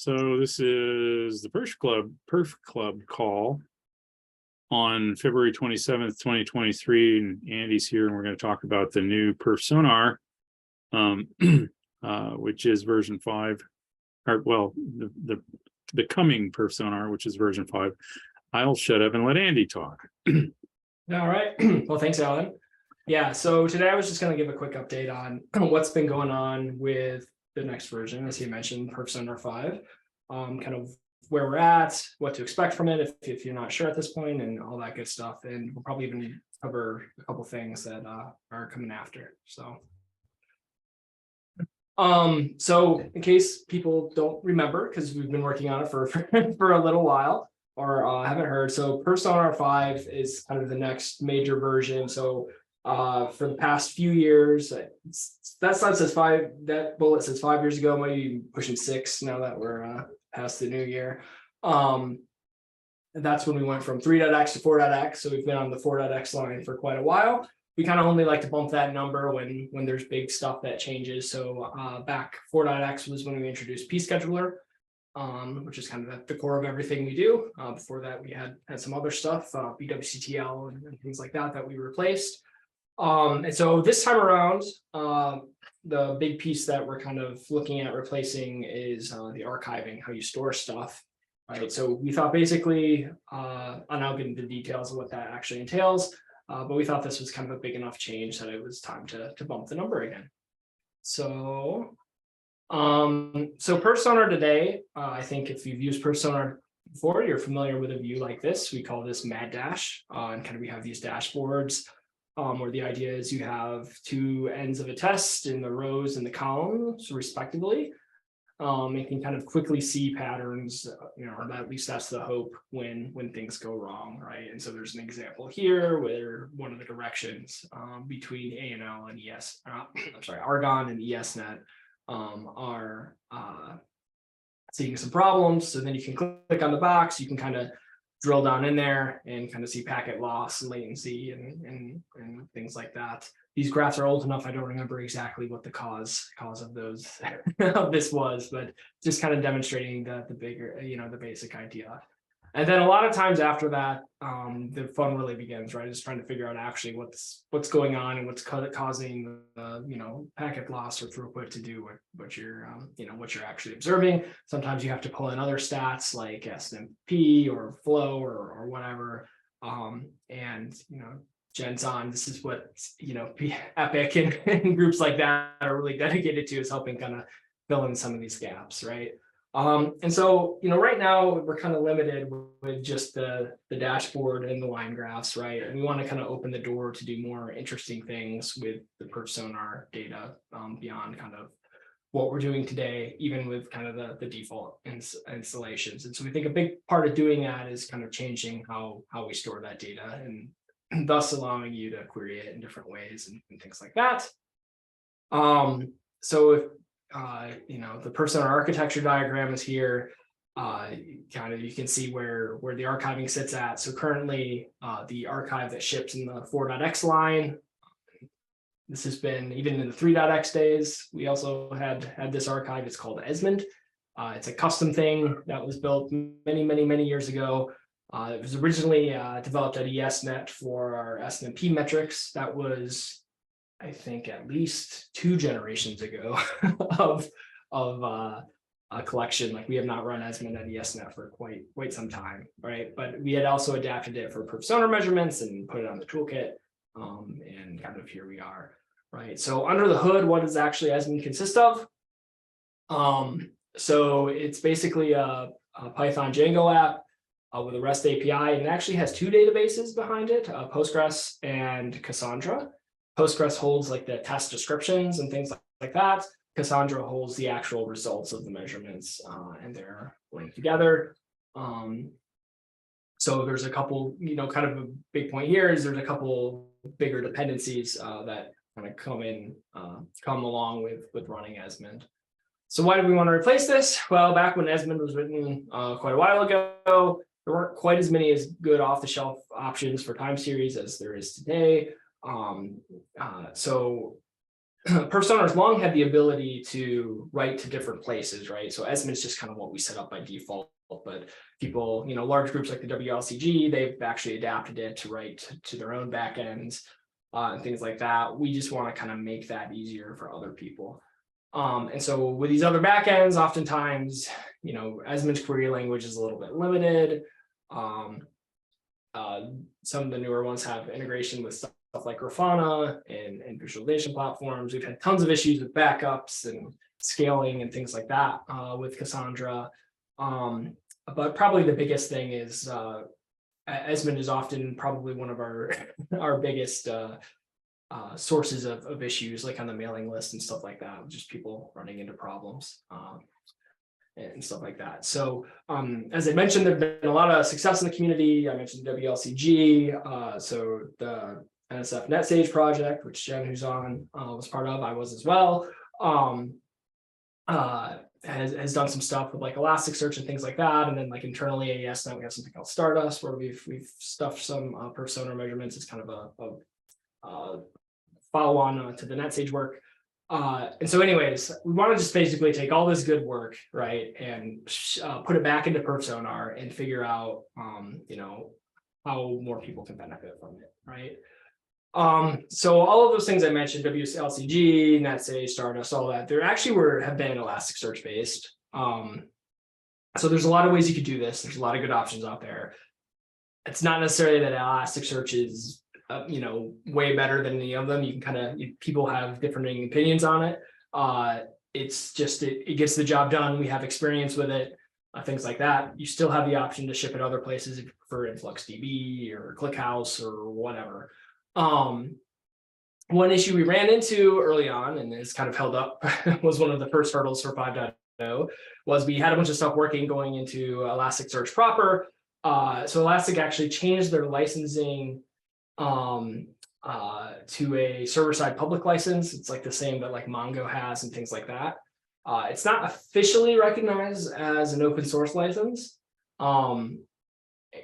So this is the PerfClub call on February 27th, 2023. And Andy's here, and we're going to talk about the new perfSONAR, which is version 5, or well, the coming perfSONAR, which is version 5. I'll shut up and let Andy talk. All right. Well, thanks, Alan. Yeah, so today I was just going to give a quick update on what's been going on with the next version, as you mentioned, perfSONAR 5, kind of where we're at, what to expect from it if you're not sure at this point, and all that good stuff. And we'll probably even cover a couple things that are coming after. So in case people don't remember, because we've been working on it for for a little while, or haven't heard, so perfSONAR 5 is kind of the next major version. So for the past few years, that slide says 5, that bullet says 5 years ago, maybe pushing 6 now that we're past the new year. And that's when we went from 3.x to 4.x. So we've been on the 4.x line for quite a while. We kind of only like to bump that number when there's big stuff that changes. So back 4.x was when we introduced P-Scheduler, which is kind of at the core of everything we do. Before that, we had some other stuff, BWCTL and things like that we replaced. And so this time around, the big piece that we're kind of looking at replacing is the archiving, how you store stuff. Right. So we thought basically, and I'll get into the details of what that actually entails, but we thought this was kind of a big enough change that it was time to bump the number again. So, perfSONAR today, I think if you've used perfSONAR before, you're familiar with a view like this. We call this Mad Dash, and kind of we have these dashboards where the idea is you have two ends of a test in the rows and the columns respectively. And can kind of quickly see patterns, or at least that's the hope when things go wrong, right? And so there's an example here where one of the directions between ANL and Argonne and ESNet are seeing some problems. So then you can click on the box, you can kind of drill down in there and kind of see packet loss and latency and things like that. These graphs are old enough, I don't remember exactly what the cause of those of this was, but just kind of demonstrating the bigger, the basic idea. And then a lot of times after that, the fun really begins, right? Just trying to figure out actually what's going on and what's causing packet loss or throughput to do what you're actually observing. Sometimes you have to pull in other stats like SNMP or flow or whatever, and Jensen, this is what Epic and groups like that are really dedicated to, is helping kind of fill in some of these gaps, right? And so right now we're kind of limited with just the dashboard and the line graphs, right? And we want to kind of open the door to do more interesting things with the perfSONAR data beyond kind of what we're doing today, even with kind of the default installations. And so we think a big part of doing that is kind of changing how we store that data, and thus allowing you to query it in different ways and things like that. So if the perfSONAR architecture diagram is here, you can see where the archiving sits at. So currently the archive that ships in the 4.x line, this has been even in the 3.x days, we also had this archive. It's called Esmond. It's a custom thing that was built many years ago. It was originally developed at ESNet for our SNMP metrics. That was, I think, at least 2 generations ago of a collection. Like, we have not run Esmond at ESNet for quite some time, right? But we had also adapted it for perfSONAR measurements and put it on the toolkit, and kind of here we are, right? So under the hood, what does actually Esmond consist of? So it's basically a Python Django app with a REST API, and it actually has 2 databases behind it, Postgres and Cassandra. Postgres holds like the test descriptions and things like that. Cassandra holds the actual results of the measurements, and they're linked together. So there's a couple, kind of a big point here is there's a couple bigger dependencies that kind of come along with running Esmond. So why do we want to replace this? Well, back when Esmond was written quite a while ago, there weren't quite as many as good off-the-shelf options for time series as there is today. So PerfSONAR's long had the ability to write to different places, right? So Esmond is just kind of what we set up by default, but people, large groups like the WLCG, they've actually adapted it to write to their own backends and things like that. We just want to kind of make that easier for other people. And so with these other backends, oftentimes, Esmond's query language is a little bit limited. Some of the newer ones have integration with stuff like Grafana and visualization platforms. We've had tons of issues with backups and scaling and things like that with Cassandra. But probably the biggest thing is Esmond is often probably one of our biggest sources of issues, like on the mailing list and stuff like that, just people running into problems and stuff like that. So as I mentioned, there's been a lot of success in the community. I mentioned WLCG, so the NSF NetSage project, which Jen, who's on, was part of, I was as well, has done some stuff with like Elasticsearch and things like that. And then like internally AES now we have something called Stardust, where we've stuffed some perfSONAR measurements as kind of a follow on to the NetSage work. And so anyways, we want to just basically take all this good work, right, and put it back into perfSONAR and figure out, how more people can benefit from it, right? So all of those things I mentioned, WLCG, NetSage, Stardust, all that, there actually have been Elasticsearch based. So there's a lot of ways you could do this. There's a lot of good options out there. It's not necessarily that Elasticsearch is way better than any of them. You can people have differing opinions on it. It's just, it gets the job done. We have experience with it, things like that. You still have the option to ship it other places if you prefer InfluxDB or ClickHouse or whatever. One issue we ran into early on, and it's kind of held up, was one of the first hurdles for 5.0, was we had a bunch of stuff working going into Elasticsearch proper. So Elastic actually changed their licensing to a server-side public license. It's like the same that like Mongo has and things like that. It's not officially recognized as an open source license.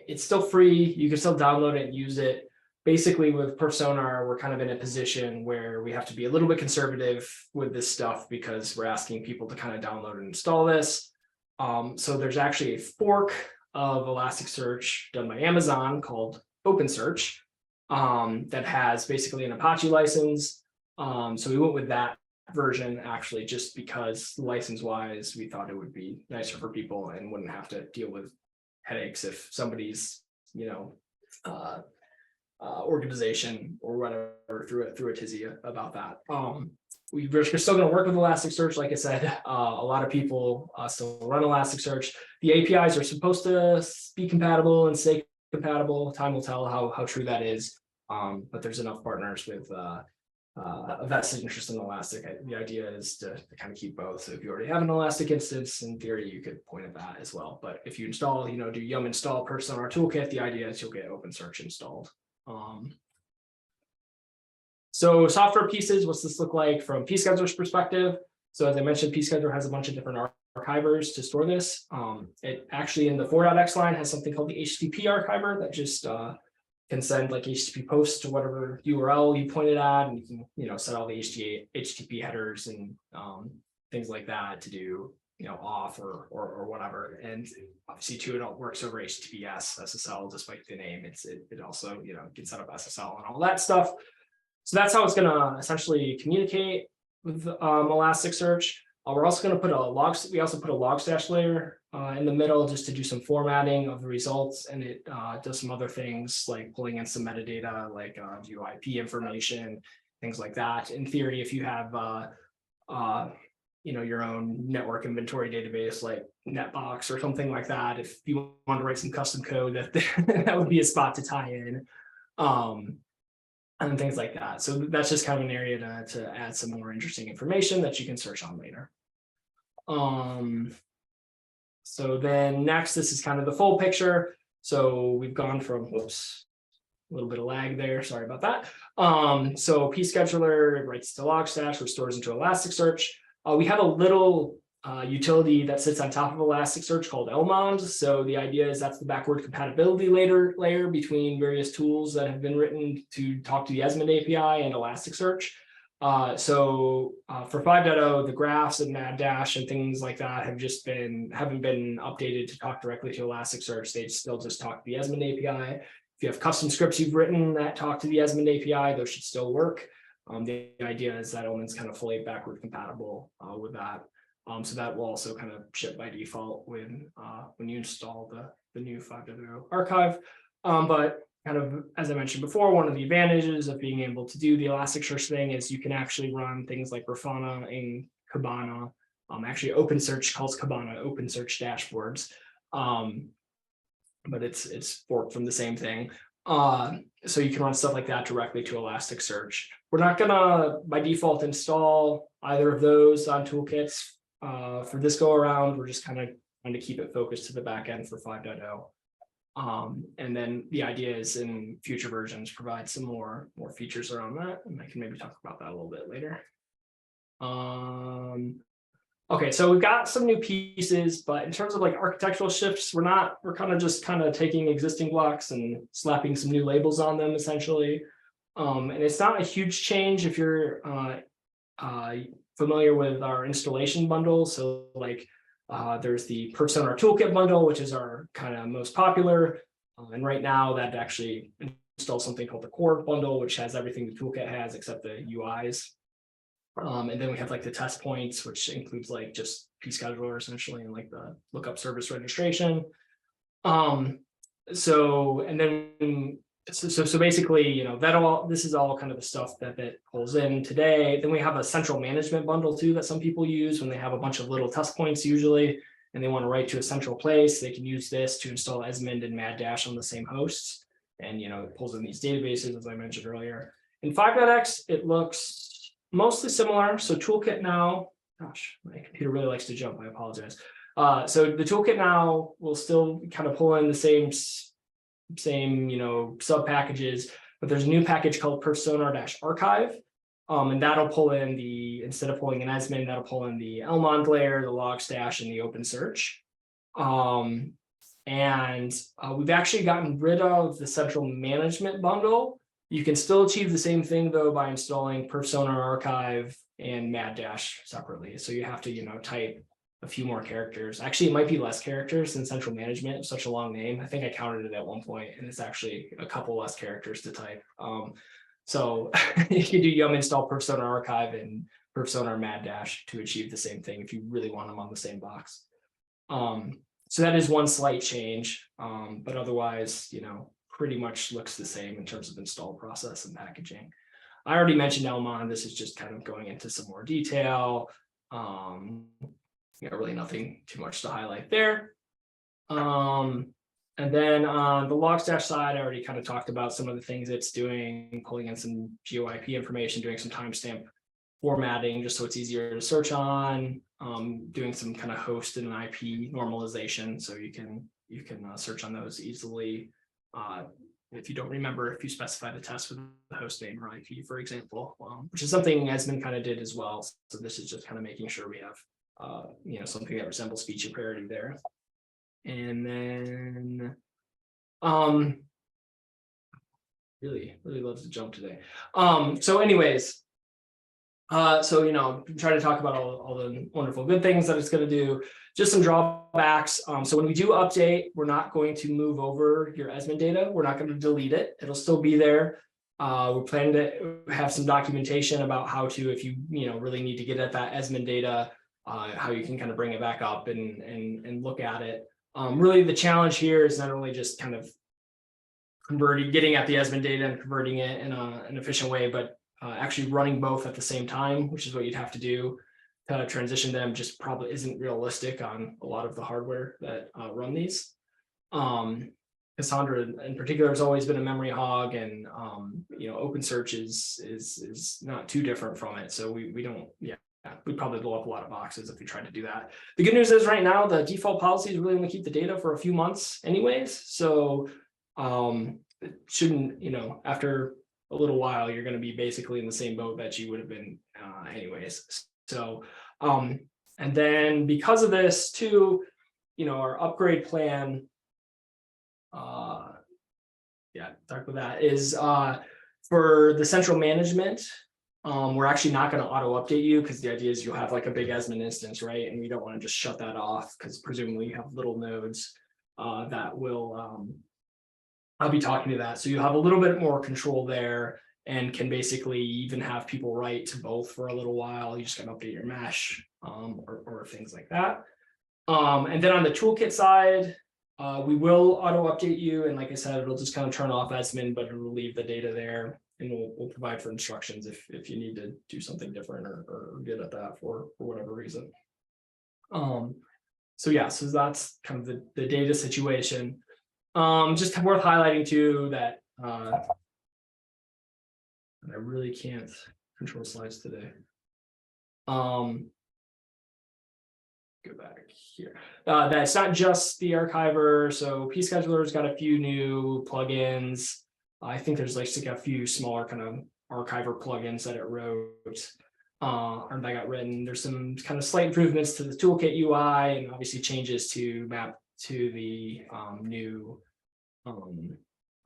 It's still free. You can still download it and use it. Basically, with perfSONAR, we're kind of in a position where we have to be a little bit conservative with this stuff because we're asking people to kind of download and install this. So there's actually a fork of Elasticsearch done by Amazon called OpenSearch that has basically an Apache license. So we went with that version actually just because license-wise, we thought it would be nicer for people and wouldn't have to deal with headaches if somebody's, organization or whatever threw a tizzy about that. We're still going to work with Elasticsearch. Like I said, a lot of people still run Elasticsearch. The APIs are supposed to be compatible and stay compatible. Time will tell how true that is. But there's enough partners with a vested interest in Elastic. The idea is to kind of keep both. So if you already have an Elastic instance, in theory, you could point at that as well. But if you install, do yum install perfSONAR toolkit, the idea is you'll get OpenSearch installed. So software pieces, what's this look like from pscheduler's perspective? So as I mentioned, pscheduler has a bunch of different archivers to store this. It actually in the 4.x line has something called the HTTP archiver that just can send like HTTP posts to whatever URL you pointed at, and you can set all the HTTP headers and things like that to do auth or whatever. And obviously too, it all works over HTTPS SSL, despite the name. It also can set up SSL and all that stuff. So that's how it's going to essentially communicate with Elasticsearch. We're also going to put we also put a Logstash layer in the middle just to do some formatting of the results, and it does some other things like pulling in some metadata, like IP information, things like that. In theory, if you have your own network inventory database like Netbox or something like that, if you want to write some custom code, that would be a spot to tie in. And things like that. So that's just kind of an area to add some more interesting information that you can search on later. So then next, this is kind of the full picture. So we've gone from, whoops, a little bit of lag there. Sorry about that. So pscheduler writes to Logstash, restores into Elasticsearch. We have a little utility that sits on top of Elasticsearch called Elmond. So the idea is that's the backward compatibility layer between various tools that have been written to talk to the Esmond API and Elasticsearch. For 5.0, the graphs and mad dash and things like that haven't been updated to talk directly to Elasticsearch. They still just talk to the Esmond API. If you have custom scripts you've written that talk to the Esmond API, those should still work. The idea is that Element's kind of fully backward compatible with that. So that will also kind of ship by default when you install the new 5.0 archive. But kind of, as I mentioned before, one of the advantages of being able to do the Elasticsearch thing is you can actually run things like Grafana and Kibana. Actually, OpenSearch calls Kibana OpenSearch dashboards, but it's forked from the same thing. So you can run stuff like that directly to Elasticsearch. We're not gonna, by default, install either of those on toolkits for this go around. We're just kind of trying to keep it focused to the back end for 5.0. And then the idea is in future versions provide some more features around that, and I can maybe talk about that a little bit later. Okay, so we've got some new pieces, but in terms of like architectural shifts, we're kind of taking existing blocks and slapping some new labels on them essentially. And it's not a huge change if you're familiar with our installation bundle. So like there's the perfSONAR toolkit bundle, which is our kind of most popular. And right now that actually installs something called the core bundle, which has everything the toolkit has except the UIs. And then we have like the test points, which includes like just pscheduler essentially and like the lookup service registration. So basically, you know, this is all kind of the stuff that pulls in today. Then we have a central management bundle too that some people use when they have a bunch of little test points usually, and they want to write to a central place. They can use this to install Esmond and mad dash on the same hosts. And, you know, it pulls in these databases, as I mentioned earlier. In 5.x, it looks mostly similar. So toolkit now, gosh, my computer really likes to jump. I apologize. So the toolkit now will still kind of pull in the same, you know, sub packages, but there's a new package called perfSONAR-archive. And that'll pull in instead of pulling an Esmond, that'll pull in the Elmond layer, the Logstash, and the OpenSearch. We've actually gotten rid of the central management bundle. You can still achieve the same thing though by installing perfSONAR-archive and mad dash separately. So you have to, you know, type a few more characters. Actually, it might be less characters than central management. It's such a long name. I think I counted it at one point, and it's actually a couple less characters to type. So you can do yum install perfSONAR-archive and perfSONAR mad dash to achieve the same thing if you really want them on the same box. So that is one slight change, but otherwise, you know, pretty much looks the same in terms of install process and packaging. I already mentioned Elmond. This is just kind of going into some more detail. You know, really nothing too much to highlight there. And then on the Logstash side, I already kind of talked about some of the things it's doing, pulling in some GeoIP information, doing some timestamp formatting just so it's easier to search on, doing some kind of host and IP normalization so you can search on those easily. If you don't remember, if you specify the test with the host name or IP, for example, which is something Esmond kind of did as well. So this is just kind of making sure we have you know, something that resembles feature parity there. And then really loves to jump today. So anyways, so you know, try to talk about all the wonderful good things that it's going to do. Just some drawbacks. So when we do update, we're not going to move over your Esmond data. We're not going to delete it. It'll still be there. We're planning to have some documentation about how to, if you know, really need to get at that Esmond data, how you can kind of bring it back up and look at it. Really, the challenge here is not only just kind of getting at the Esmond data and converting it in an efficient way, but actually running both at the same time, which is what you'd have to do to transition them. Just probably isn't realistic on a lot of the hardware that run these. Cassandra in particular has always been a memory hog, and you know, OpenSearch is not too different from it. So we don't, we'd probably blow up a lot of boxes if we tried to do that. The good news is right now the default policy is really going to keep the data for a few months anyways. So it shouldn't, you know, after a little while, you're going to be basically in the same boat that you would have been anyways. So, and then because of this too, you know, our upgrade plan, talk about that, is for the central management. We're actually not going to auto update you because the idea is you'll have like a big admin instance, right? And we don't want to just shut that off because presumably you have little nodes that will I'll be talking to that. So you have a little bit more control there and can basically even have people write to both for a little while. You just got to update your mesh or things like that. And then on the toolkit side, we will auto update you. And like I said, it'll just kind of turn off admin, but it'll leave the data there. And we'll provide for instructions if you need to do something different or get at that for whatever reason. So yeah, so that's kind of the data situation. Just worth highlighting too that I really can't control slides today. Go back here. That's not just the archiver. So pscheduler's got a few new plugins. I think there's like a few smaller kind of archiver plugins that it wrote or that got written. There's some kind of slight improvements to the toolkit UI and obviously changes to map to the new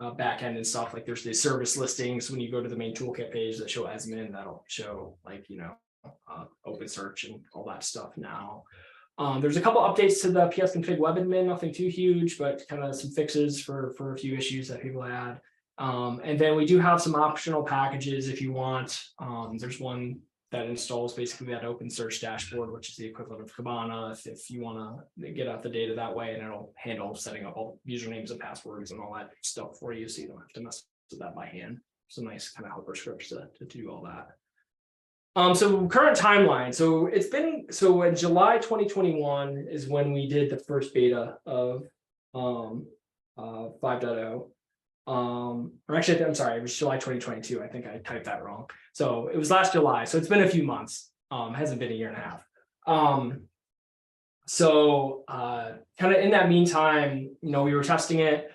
backend and stuff. Like there's the service listings when you go to the main toolkit page that show admin, that'll show like, you know, open search and all that stuff now. There's a couple updates to the psconfig web admin, nothing too huge, but kind of some fixes for a few issues that people had. And then we do have some optional packages if you want. There's one that installs basically that open search dashboard, which is the equivalent of Kibana if you want to get out the data that way, and it'll handle setting up all usernames and passwords and all that stuff for you, so you don't have to mess with that by hand. Some nice kind of helper scripts to do all that. So current timeline. So it's been, so in July 2021 is when we did the first beta of 5.0. Or actually, I'm sorry, it was July 2022. I think I typed that wrong. So it was last July. So it's been a few months. Hasn't been a year and a half. Kind of in that meantime, you know, we were testing it.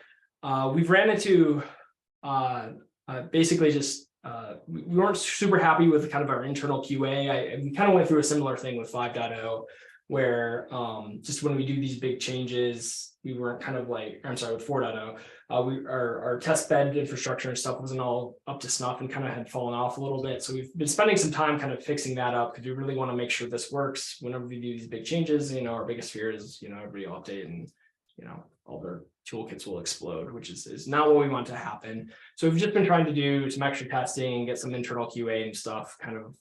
We've ran into basically just we weren't super happy with kind of our internal QA. We kind of went through a similar thing with 5.0, where just when we do these big changes, we weren't kind of like, I'm sorry, with 4.0, our test bed infrastructure and stuff wasn't all up to snuff and kind of had fallen off a little bit. So we've been spending some time kind of fixing that up because we really want to make sure this works. Whenever we do these big changes, you know, our biggest fear is, you know, everybody will update and, you know, all their toolkits will explode, which is not what we want to happen. So we've just been trying to do some extra testing, get some internal QA and stuff kind of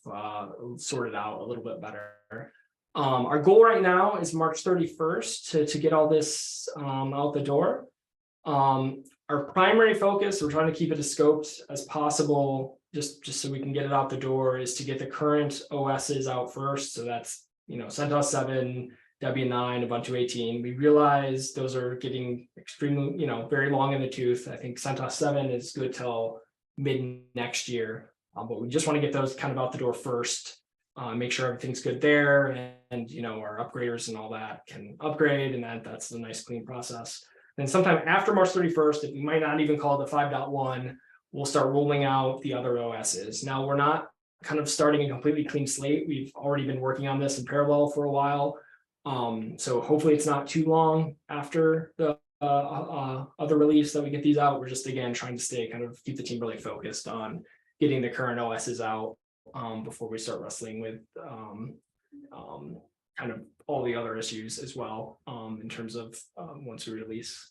sorted out a little bit better. Our goal right now is March 31st to get all this out the door. Our primary focus, we're trying to keep it as scoped as possible, just so we can get it out the door, is to get the current OSs out first. So that's, you know, CentOS 7, Debian 9, Ubuntu 18. We realize those are getting extremely, you know, very long in the tooth. I think CentOS 7 is good till mid next year, but we just want to get those kind of out the door first. Make sure everything's good there, and you know, our upgraders and all that can upgrade, and that's a nice clean process. Then sometime after March 31st, if we might not even call it the 5.1, we'll start rolling out the other OSs. Now we're not kind of starting a completely clean slate. We've already been working on this in parallel for a while. So hopefully it's not too long after the other release that we get these out. We're just, again, trying to keep the team really focused on getting the current OSs out before we start wrestling with kind of all the other issues as well, in terms of once we release,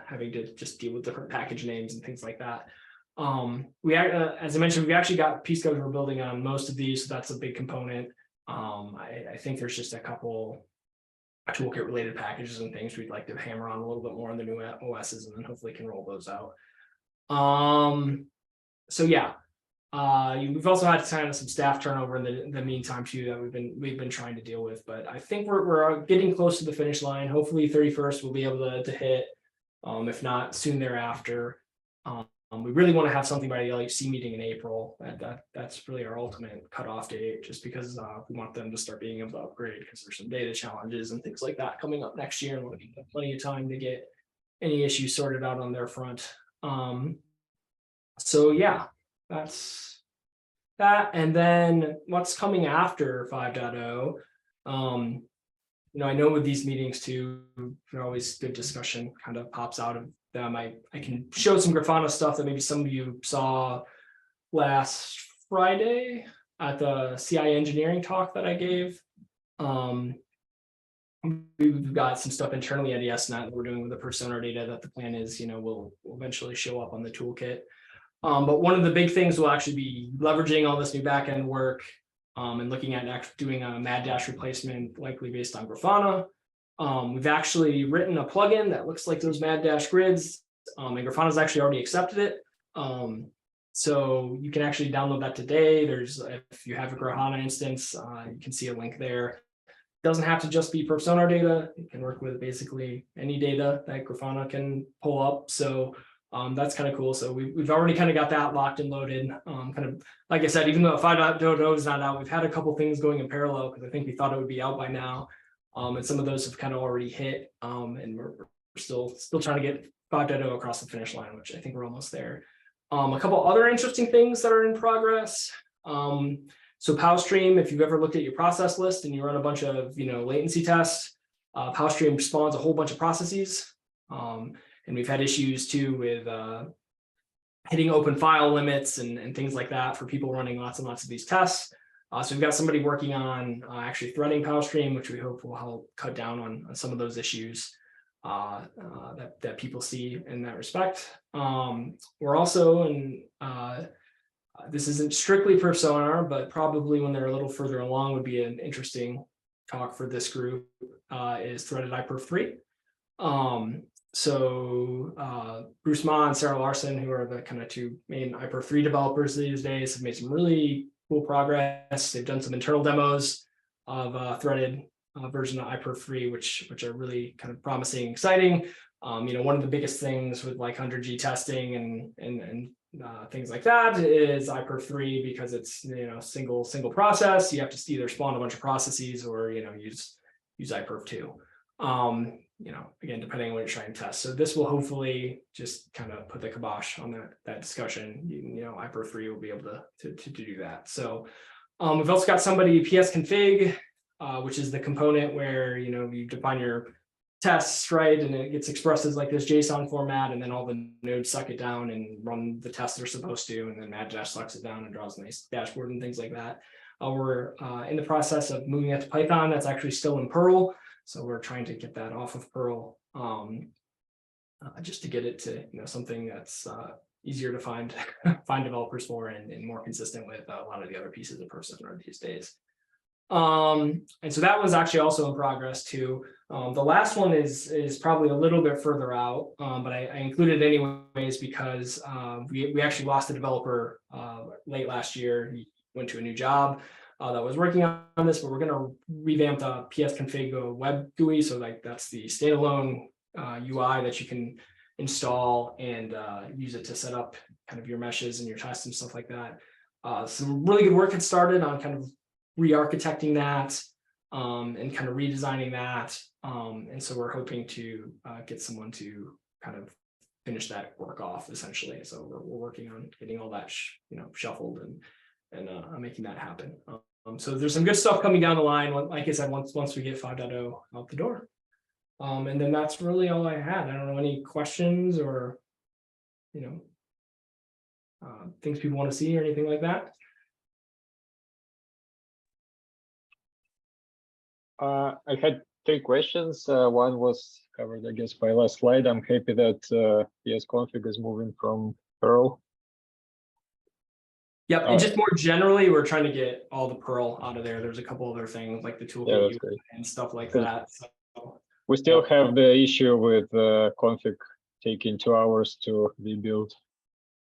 having to just deal with different package names and things like that. As I mentioned, we actually got pscheduler building on most of these, so that's a big component. I think there's just a couple toolkit related packages and things we'd like to hammer on a little bit more on the new OSs, and then hopefully can roll those out. So yeah. We've also had kind of some staff turnover in the meantime too that we've been trying to deal with, but I think we're getting close to the finish line. Hopefully 31st we'll be able to hit, if not soon thereafter. We really want to have something by the LHC meeting in April. That's really our ultimate cutoff date, just because we want them to start being able to upgrade, because there's some data challenges and things like that coming up next year, and we'll have plenty of time to get any issues sorted out on their front. So yeah. That's that. And then what's coming after 5.0? You know, I know with these meetings too, always good discussion kind of pops out of them. I can show some Grafana stuff that maybe some of you saw last Friday. at the CI engineering talk that I gave. We've got some stuff internally at ESNet that we're doing with the PerfSONAR data that the plan is, will eventually show up on the toolkit. But one of the big things will actually be leveraging all this new backend work and looking at doing a Mad Dash replacement, likely based on Grafana. We've actually written a plugin that looks like those Mad Dash grids, and Grafana's actually already accepted it. So you can actually download that today. If you have a Grafana instance, you can see a link there. Doesn't have to just be perfSONAR data. It can work with basically any data that Grafana can pull up. So that's kind of cool. So we've already kind of got that locked and loaded. Kind of like I said, even though 5.0 is not out, we've had a couple things going in parallel because I think we thought it would be out by now. And some of those have kind of already hit. And we're still trying to get 5.0 across the finish line, which I think we're almost there. A couple other interesting things that are in progress. So PowStream, if you've ever looked at your process list and you run a bunch of latency tests, PowStream spawns a whole bunch of processes. And we've had issues too with hitting open file limits and things like that for people running lots and lots of these tests. So we've got somebody working on actually threading PowStream, which we hope will help cut down on some of those issues that people see in that respect. We're also in this isn't strictly perfSONAR, but probably when they're a little further along would be an interesting talk for this group is threaded iPerf3. So Bruce Ma and Sarah Larson, who are the kind of two main iPerf3 developers these days, have made some really cool progress. They've done some internal demos of threaded version of iPerf3, which are really kind of promising, exciting. One of the biggest things with like 100G testing and things like that is iPerf3 because it's single process. You have to either spawn a bunch of processes or use iPerf2. Again, depending on what you're trying to test. So this will hopefully just kind of put the kibosh on that discussion. iPerf3 will be able to do that. So we've also got somebody PSConfig, which is the component where you define your tests, right? And it gets expressed as like this JSON format, and then all the nodes suck it down and run the tests they're supposed to, and then Mad Dash sucks it down and draws a nice dashboard and things like that. We're in the process of moving it to Python. That's actually still in Perl, so we're trying to get that off of Perl, just to get it to something that's easier to find developers for and more consistent with a lot of the other pieces of perfSONAR these days. And so that was actually also in progress too. The last one is probably a little bit further out, but I included it anyways because we actually lost a developer late last year. He went to a new job that was working on this, but we're going to revamp the PSConfig web GUI. So like that's the standalone UI that you can install and use it to set up kind of your meshes and your tests and stuff like that. Some really good work had started on kind of re-architecting that and kind of redesigning that. And so we're hoping to get someone to kind of finish that work off essentially. So we're working on getting all that shuffled and making that happen. So there's some good stuff coming down the line. Like I said, once we get 5.0 out the door. And then that's really all I had. I don't know, any questions or things people want to see or anything like that. I had 3 questions. One was covered, I guess, by last slide. I'm happy that PSConfig is moving from Perl. Yep, and just more generally, we're trying to get all the Perl out of there. There's a couple other things like the toolkit and stuff like that. So, we still have the issue with config taking 2 hours to be built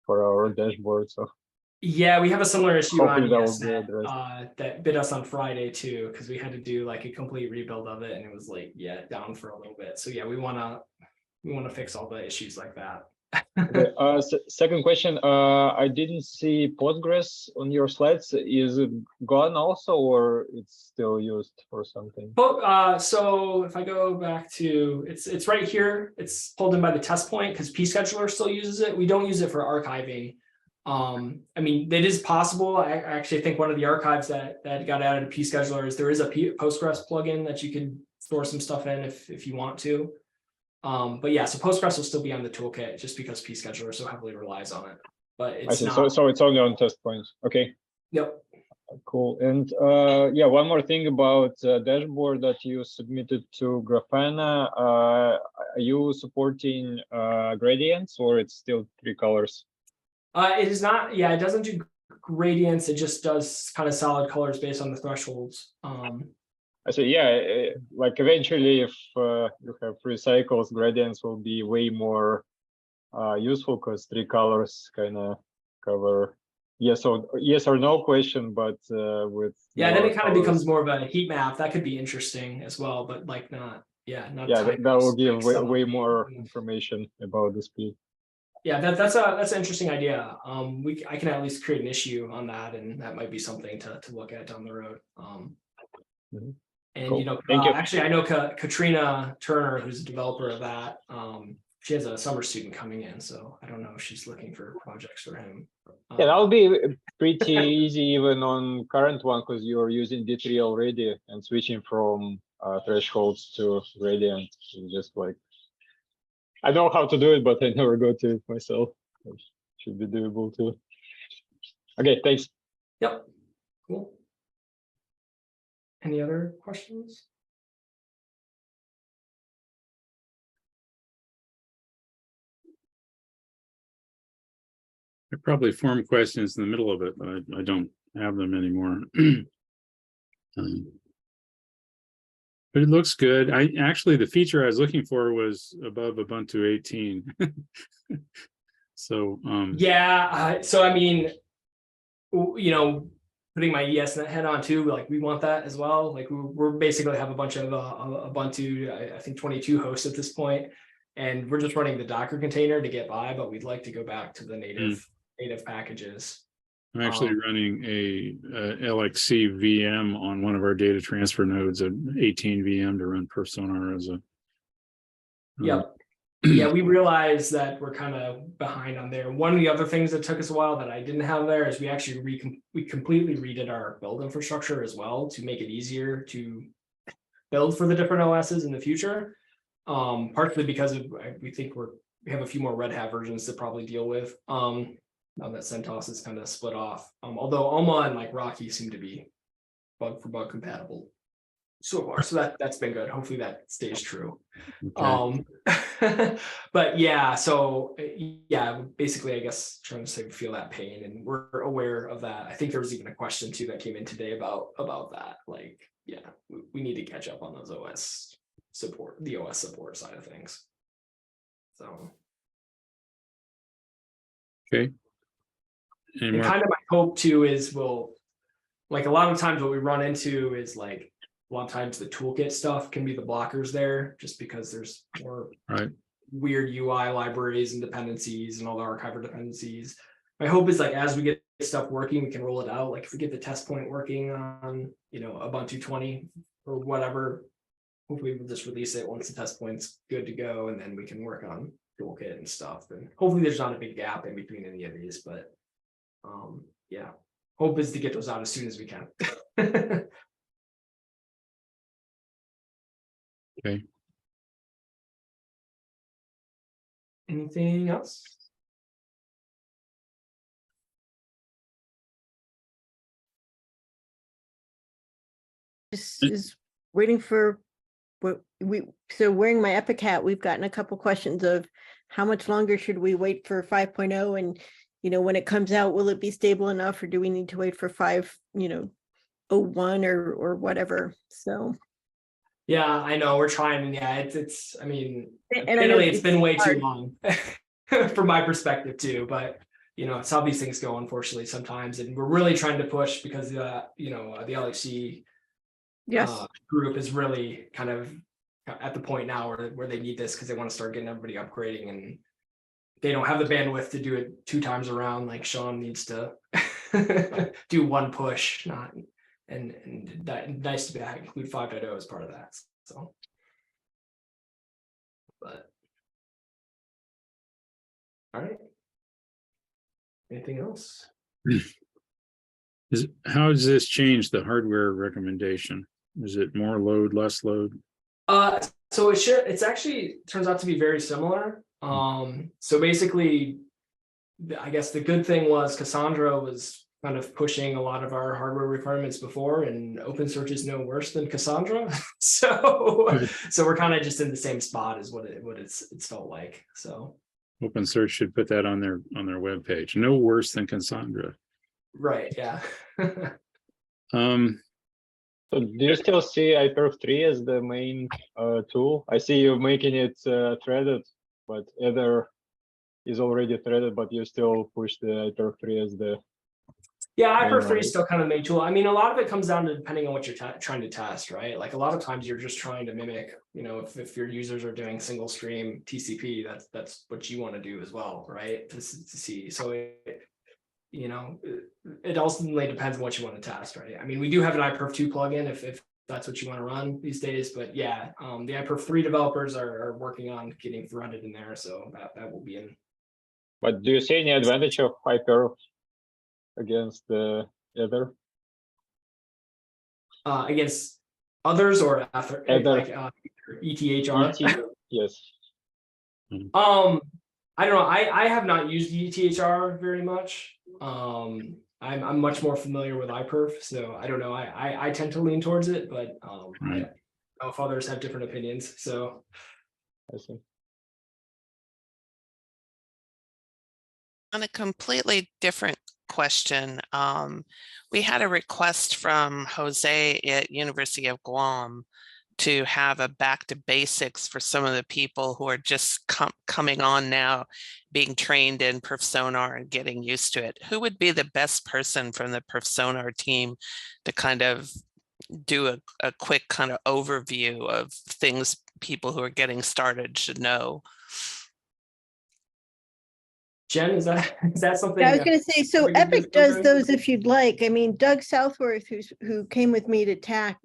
for our dashboard. So yeah, we have a similar issue on ESNet, that bit us on Friday too, because we had to do like a complete rebuild of it, and it was like down for a little bit. So yeah, we want to fix all the issues like that. Okay. Second question, I didn't see Postgres on your slides. Is it gone also, or it's still used for something? So if I go back to it's right here. It's pulled in by the test point because pscheduler still uses it. We don't use it for archiving. I mean, it is possible. I actually think one of the archives that got added to pscheduler is there is a Postgres plugin that you can store some stuff in if you want to. But yeah, so Postgres will still be on the toolkit just because pscheduler so heavily relies on it. But it's not. So it's only on test points. Okay. Yep. Cool. And yeah, one more thing about dashboard that you submitted to Grafana. Are you supporting gradients, or it's still 3 colors? It is not, yeah, it doesn't do gradients, it just does kind of solid colors based on the thresholds. I say, yeah, like eventually if you have 3 cycles, gradients will be way more useful, because 3 colors kind of cover yes or no question, but with Yeah, then it kind of colors, becomes more of a heat map. That could be interesting as well, but like not, not yeah, types, that will give like way more information about the speed. Yeah, that's an interesting idea. I can at least create an issue on that, and that might be something to look at down the road. Mhm. And Cool. you know, Thank you. actually, I know Katrina Turner, who's a developer of that. She has a summer student coming in, so I don't know if she's looking for projects for him. Yeah, that would be pretty easy even on current one, because you're using D3 already, and switching from thresholds to gradient is just like, I know how to do it, but I never go to it myself. It should be doable too. Okay, thanks. Yep. Cool. Any other questions? I probably form questions in the middle of it, but I don't have them anymore. But it looks good. The feature I was looking for was above Ubuntu 18. So Yeah. So I mean, you know, putting my ES head on too, like we want that as well. Like we're basically have a bunch of Ubuntu, I think 22 hosts at this point, and we're just running the Docker container to get by, but we'd like to go back to the native packages. I'm actually running a LXC VM on one of our data transfer nodes, an 18 VM to run perfSONAR as a. Yep. Yeah, we realized that we're kind of behind on there. One of the other things that took us a while that I didn't have there is we actually we completely redid our build infrastructure as well to make it easier to build for the different OSs in the future. Partially because we think we have a few more Red Hat versions to probably deal with. Now that CentOS is kind of split off. Although Alma and like Rocky seem to be bug for bug compatible so far, so that's been good. Hopefully that stays true. Okay. But yeah, so yeah, basically I guess trying to say we feel that pain, and we're aware of that. I think there was even a question too that came in today about that. Like, yeah, we need to catch up on those the OS support side of things. So Okay. and kind of my hope too is like a lot of times what we run into is like a lot of times the toolkit stuff can be the blockers there, just because there's more weird UI libraries and dependencies and all the archiver dependencies. My hope is like as we get stuff working, we can roll it out. Like if we get the test point working on, you know, Ubuntu 20 or whatever, hopefully we'll just release it once the test point's good to go, and then we can work on toolkit and stuff. And hopefully there's not a big gap in between any of these, but yeah, hope is to get those out as soon as we can. Okay. Anything else? Just is waiting for what so wearing my Epic hat, we've gotten a couple questions of how much longer should we wait for 5.0, and you know, when it comes out, will it be stable enough, or do we need to wait for 5.01 or whatever? So yeah, I know we're trying, and yeah, it's I mean, and I know it's been way hard. too long from my perspective too, but you know, it's how these things go, unfortunately, sometimes. And we're really trying to push because the LXC group is really kind of at the point now where they need this because they want to start getting everybody upgrading, and they don't have the bandwidth to do it 2 times around. Like Sean needs to do one push, not and nice to be include 5.0 as part of that. So, but all right. Anything else? How does this change the hardware recommendation? Is it more load, less load? So it's actually turns out to be very similar. So basically, I guess the good thing was Cassandra was kind of pushing a lot of our hardware requirements before, and OpenSearch is no worse than Cassandra. So we're kind of just in the same spot as what it's felt like. So OpenSearch should put that on their webpage. No worse than Cassandra. right, yeah. So do you still see iPerf3 as the main tool? I see you making it threaded, but Ether is already threaded, but you still push the iPerf3 as the Yeah, main iPerf3 one. is still kind of main tool. I mean, a lot of it comes down to depending on what you're trying to test, right? Like a lot of times you're just trying to mimic, you know, if your users are doing single stream TCP, that's what you want to do as well, right? To see. So you know, it ultimately depends on what you want to test, right? I mean, we do have an iPerf2 plugin if that's what you want to run these days, but yeah, the iPerf3 developers are working on getting threaded in there, so that will be in. But do you see any advantage of iPerf against the Ether? Against others or after Ether. like ETHR? Yes. I don't know. I have not used ETHR very much. I'm much more familiar with iPerf, so I don't know. I tend to lean towards it, but I don't know if others have different opinions. So I see. On a completely different question, we had a request from Jose at University of Guam to have a back to basics for some of the people who are just coming on now, being trained in perfSONAR and getting used to it. Who would be the best person from the perfSONAR team to kind of do a quick kind of overview of things people who are getting started should know? Jen, is that something? I was going to say, so we can do Epic does something? those if you'd like. I mean, Doug Southworth, who came with me to TAC,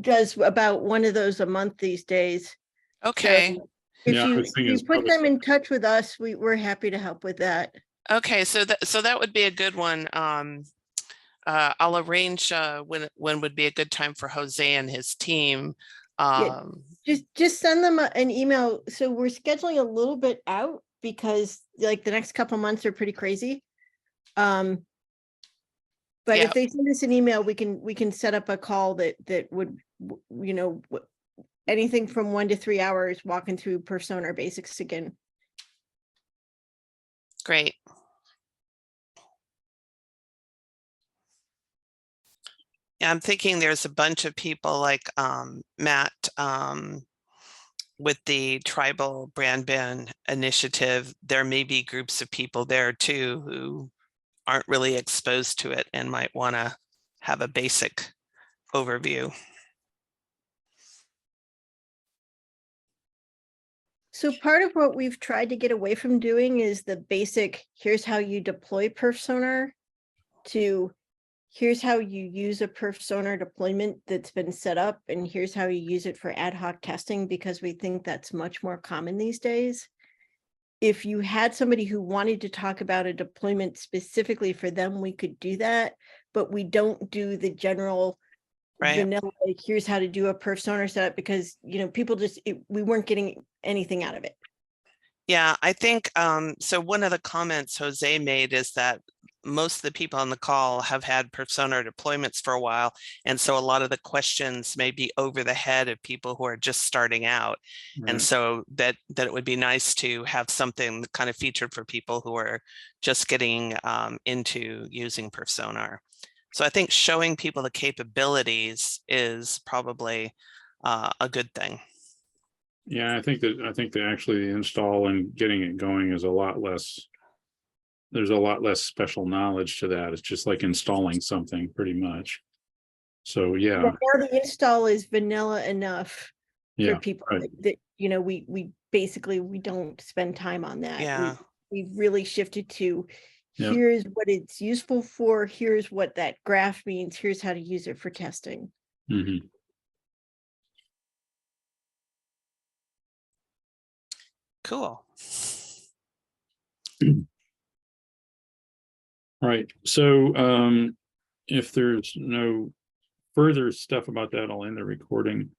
does about one of those a month these days. Okay. So if Yeah, I you was thinking it's put probably them in touch with us, we're happy to help with that. Okay, so that would be a good one. I'll arrange when would be a good time for Jose and his team. Just send them an email. So we're scheduling a little bit out because like the next couple months are pretty crazy. But Yeah. if they send us an email, we can set up a call that would, you know, anything from 1 to 3 hours walking through perfSONAR basics again. Great. Yeah, I'm thinking there's a bunch of people like Matt with the tribal broadband initiative. There may be groups of people there too who aren't really exposed to it and might want to have a basic overview. So part of what we've tried to get away from doing is the basic, here's how you deploy perfSONAR, to here's how you use a perfSONAR deployment that's been set up, and here's how you use it for ad hoc testing, because we think that's much more common these days. If you had somebody who wanted to talk about a deployment specifically for them, we could do that, but we don't do the general vanilla, like, here's how to do a perfSONAR setup, because, you know, people just, we weren't getting anything out of it. Yeah, I think, so one of the comments Jose made is that most of the people on the call have had perfSONAR deployments for a while. And so a lot of the questions may be over the head of people who are just starting out. Right. And so that it would be nice to have something kind of featured for people who are just getting into using perfSONAR. So I think showing people the capabilities is probably a good thing. Yeah, I think that actually the install and getting it going is a lot less. There's a lot less special knowledge to that. It's just like installing something pretty much. So yeah. Now the install is vanilla enough for people that, you know, we basically, we don't spend time on that. Yeah. We've really shifted to here's what it's useful for, here's what that graph means, here's how to use it for testing. Mm-hmm. Cool. All right. So if there's no further stuff about that, I'll end the recording.